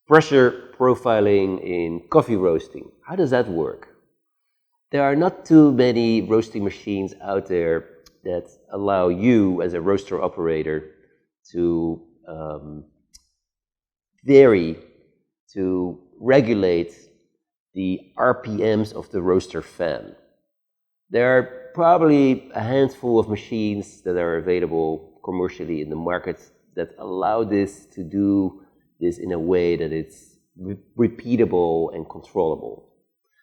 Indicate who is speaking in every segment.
Speaker 1: Pressure profiling in coffee roasting. How does that work? There are not too many roasting machines out there that allow you as a roaster operator to vary, to regulate the RPMs of the roaster fan. There are probably a handful of machines that are available commercially in the market that allow this to do this in a way that it's repeatable and controllable.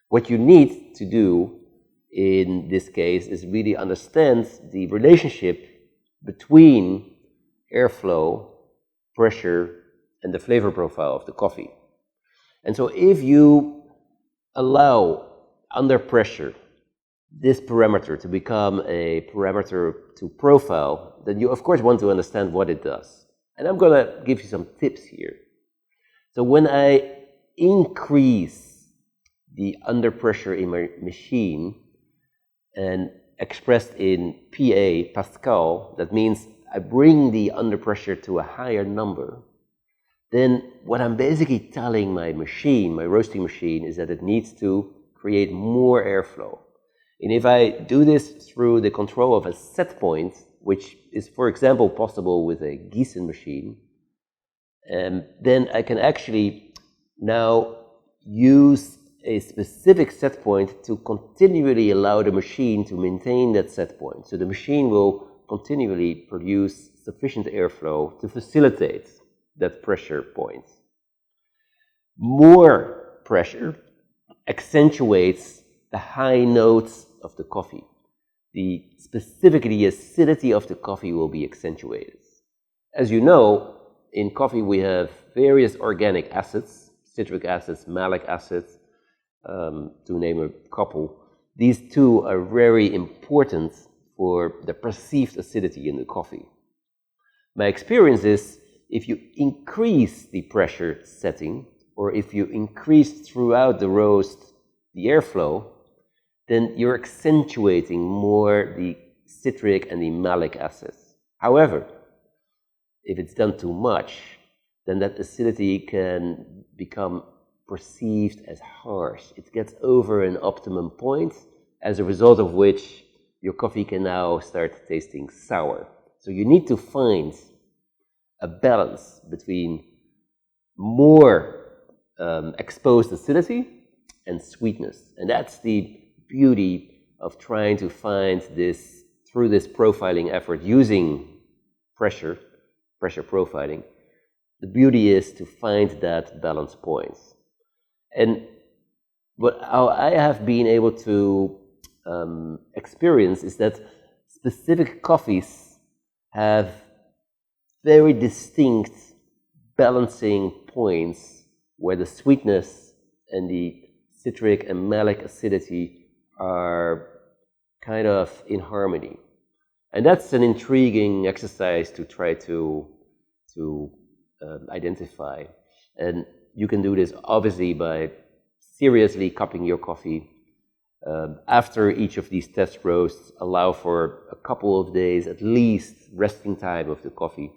Speaker 1: What you need to do in this case is really understand the relationship between airflow, pressure, and the flavor profile of the coffee. And so if you allow under pressure this parameter to become a parameter to profile, then you of course want to understand what it does. And I'm going to give you some tips here. So when I increase the under pressure in my machine, and expressed in PA, Pascal, that means I bring the under pressure to a higher number, then what I'm basically telling my machine, my roasting machine, is that it needs to create more airflow. And if I do this through the control of a set point, which is, for example, possible with a Gießen machine, then I can actually now use a specific set point to continually allow the machine to maintain that set point. So the machine will continually produce sufficient airflow to facilitate that pressure point. More pressure accentuates the high notes of the coffee. Specifically, the acidity of the coffee will be accentuated. As you know, in coffee we have various organic acids, citric acids, malic acids, to name a couple. These two are very important for the perceived acidity in the coffee. My experience is if you increase the pressure setting, or if you increase throughout the roast the airflow, then you're accentuating more the citric and the malic acids. However, if it's done too much, then that acidity can become perceived as harsh. It gets over an optimum point, as a result of which your coffee can now start tasting sour. So you need to find a balance between more exposed acidity and sweetness. And that's the beauty of trying to find this through this profiling effort using pressure profiling. The beauty is to find that balance point. And how I have been able to experience is that specific coffees have very distinct balancing points where the sweetness and the citric and malic acidity are kind of in harmony. And that's an intriguing exercise to try to identify. And you can do this obviously by seriously cupping your coffee. After each of these test roasts, allow for a couple of days at least resting time of the coffee,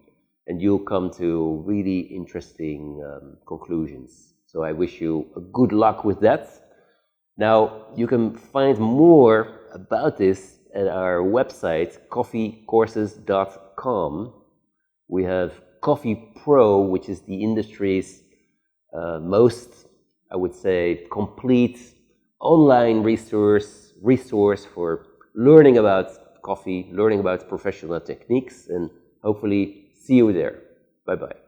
Speaker 1: and you'll come to really interesting conclusions. So I wish you good luck with that. Now, you can find more about this at our website, coffeecourses.com. We have Coffee Pro, which is the industry's most, I would say, complete online resource for learning about coffee, learning about professional techniques, and hopefully see you there. Bye-bye.